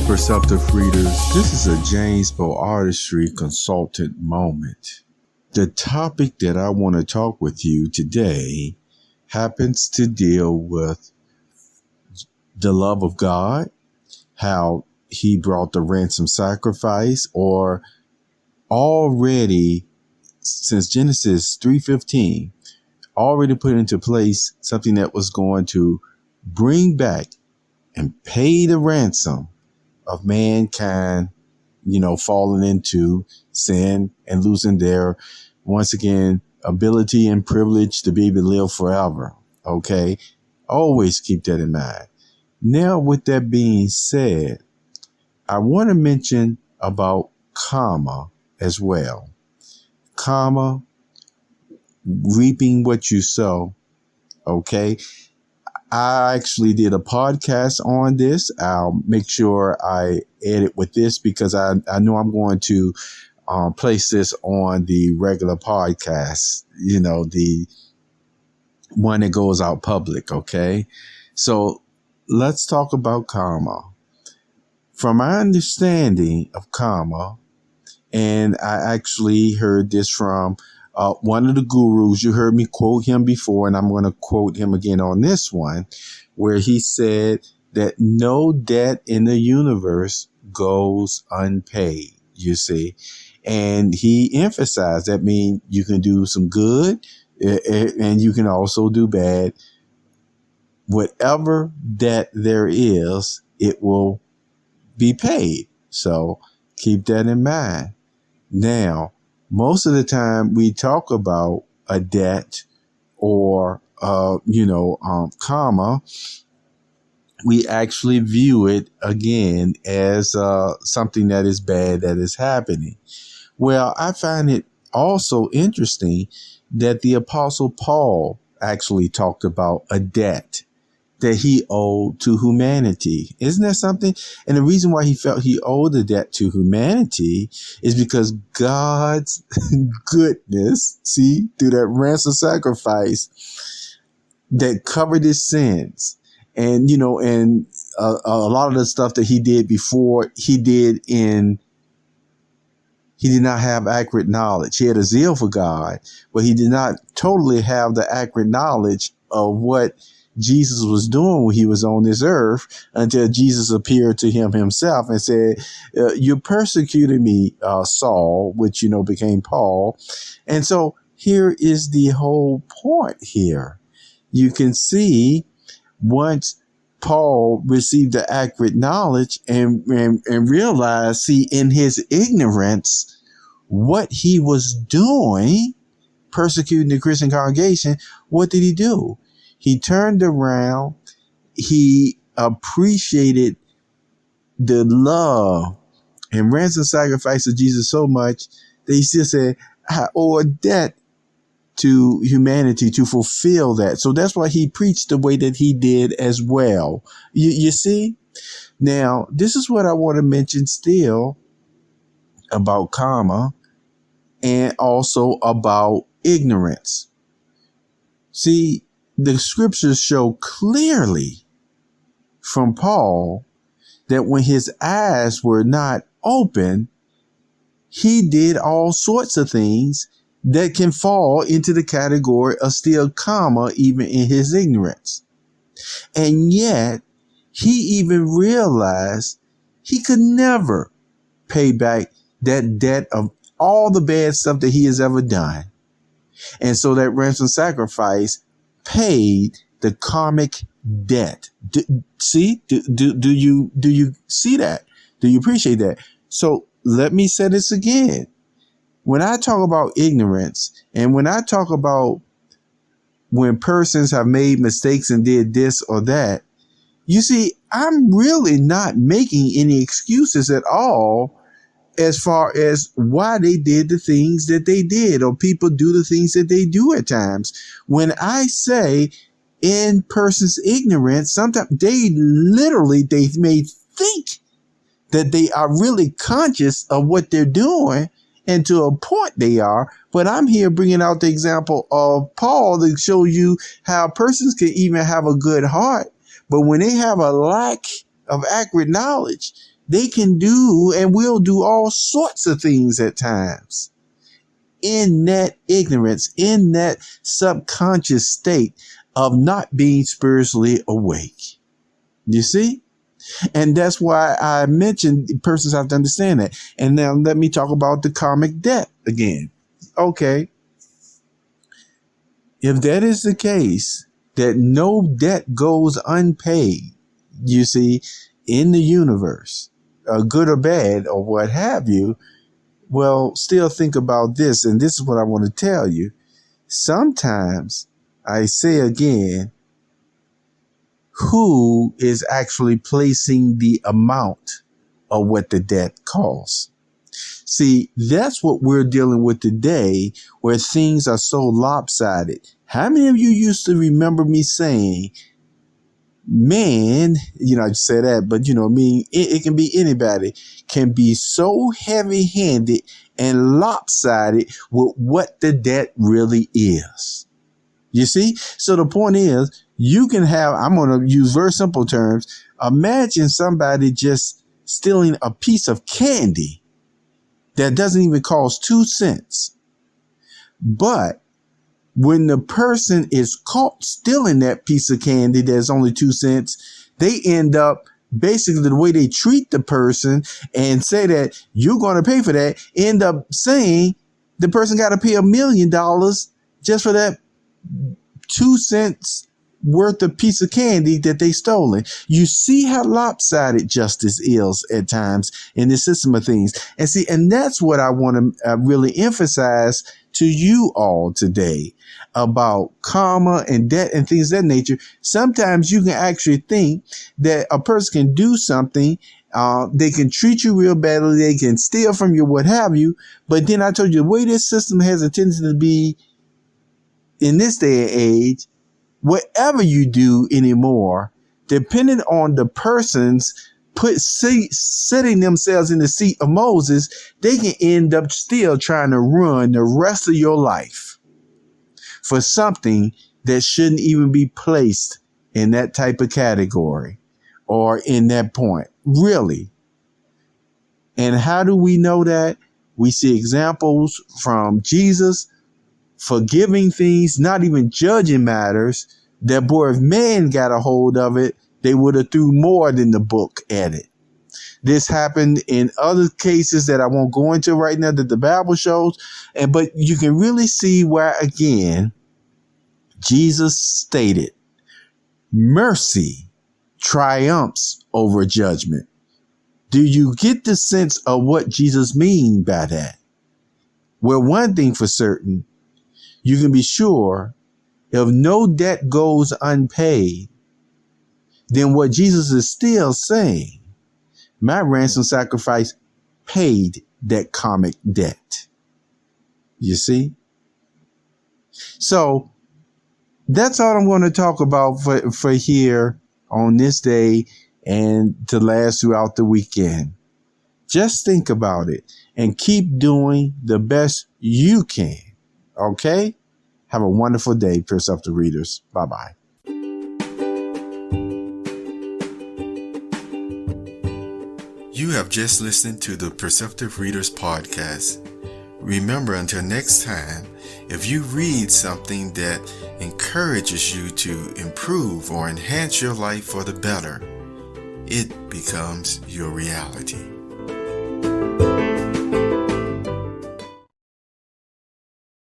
Perceptive readers, this is a James PoeArtistry consultant moment. The topic that I want to talk with you today happens to deal with the love of God, how he brought the ransom sacrifice, or already since Genesis 3:15, already put into place something that was going to bring back and pay the ransom of mankind, falling into sin and losing their, once again, ability and privilege to be able to live forever. Okay. Always keep that in mind. Now, with that being said, I want to mention about karma as well. Karma, reaping what you sow. Okay. I actually did a podcast on this. I'll make sure I edit with this because I know I'm going to place this on the regular podcast, the one that goes out public. Okay. So let's talk about karma. From my understanding of karma, and I actually heard this from one of the gurus. You heard me quote him before, and I'm going to quote him again on this one, where he said that no debt in the universe goes unpaid, you see. And he emphasized that means you can do some good and you can also do bad. Whatever debt there is, it will be paid. So keep that in mind. Now, most of the time we talk about a debt or, karma, we actually view it again as something that is bad that is happening. Well, I find it also interesting that the Apostle Paul actually talked about a debt that he owed to humanity. Isn't that something? And the reason why he felt he owed a debt to humanity is because God's goodness, see, through that ransom sacrifice that covered his sins. And, a lot of the stuff that he did before he did not have accurate knowledge. He had a zeal for God, but he did not totally have the accurate knowledge of what Jesus was doing when he was on this earth until Jesus appeared to him himself and said, you persecuted me, Saul, which, became Paul. And so here is the whole point here. You can see once Paul received the accurate knowledge and realized, see, in his ignorance, what he was doing, persecuting the Christian congregation, what did he do? He turned around. He appreciated the love and ransom sacrifice of Jesus so much that he still said, I owe a debt to humanity to fulfill that. So that's why he preached the way that he did as well. You see? Now, this is what I want to mention still about karma and also about ignorance. See, the scriptures show clearly from Paul that when his eyes were not open, he did all sorts of things that can fall into the category of still karma, even in his ignorance. And yet he even realized he could never pay back that debt of all the bad stuff that he has ever done. And so that ransom sacrifice paid the karmic debt. Do you see that? Do you appreciate that? So let me say this again. When I talk about ignorance and when I talk about when persons have made mistakes and did this or that, you see, I'm really not making any excuses at all as far as why they did the things that they did, or people do the things that they do at times. When I say in person's ignorance, sometimes they may think that they are really conscious of what they're doing, and to a point they are. But I'm here bringing out the example of Paul to show you how persons can even have a good heart, but when they have a lack of accurate knowledge, they can do and will do all sorts of things at times in that ignorance, in that subconscious state of not being spiritually awake. You see? And that's why I mentioned persons have to understand that. And now let me talk about the karmic debt again. Okay. If that is the case, that no debt goes unpaid, you see, in the universe, good or bad or what have you, well, still think about this. And this is what I want to tell you. Sometimes, I say again, who is actually placing the amount of what the debt costs? See, that's what we're dealing with today, where things are so lopsided. How many of you used to remember me saying, man, I say that, but it can be anybody, can be so heavy-handed and lopsided with what the debt really is. You see? So the point is, you can have, I'm going to use very simple terms. Imagine somebody just stealing a piece of candy that doesn't even cost 2 cents. But when the person is caught stealing that piece of candy that's only 2 cents, they end up basically the way they treat the person and say that you're going to pay for that, end up saying the person got to pay $1 million just for that 2 cents worth of piece of candy that they stolen. You see how lopsided justice is at times in this system of things. And that's what I want to really emphasize to you all today about karma and debt and things of that nature. Sometimes you can actually think that a person can do something. They can treat you real badly. They can steal from you, what have you. But then I told you the way this system has a tendency to be in this day and age, whatever you do anymore, depending on the person's setting themselves in the seat of Moses, they can end up still trying to ruin the rest of your life for something that shouldn't even be placed in that type of category or in that point, really. And how do we know that? We see examples from Jesus forgiving things, not even judging matters. That boy, if man got a hold of it, they would have threw more than the book at it. This happened in other cases that I won't go into right now that the Bible shows. But you can really see why, again, Jesus stated, mercy triumphs over judgment. Do you get the sense of what Jesus means by that? Well, one thing for certain, you can be sure if no debt goes unpaid, then what Jesus is still saying, my ransom sacrifice paid that karmic debt. You see? So that's all I'm going to talk about for here on this day and to last throughout the weekend. Just think about it and keep doing the best you can. Okay? Have a wonderful day, Perceptive Readers. Bye-bye. You have just listened to the Perceptive Readers podcast. Remember, until next time, if you read something that encourages you to improve or enhance your life for the better, it becomes your reality.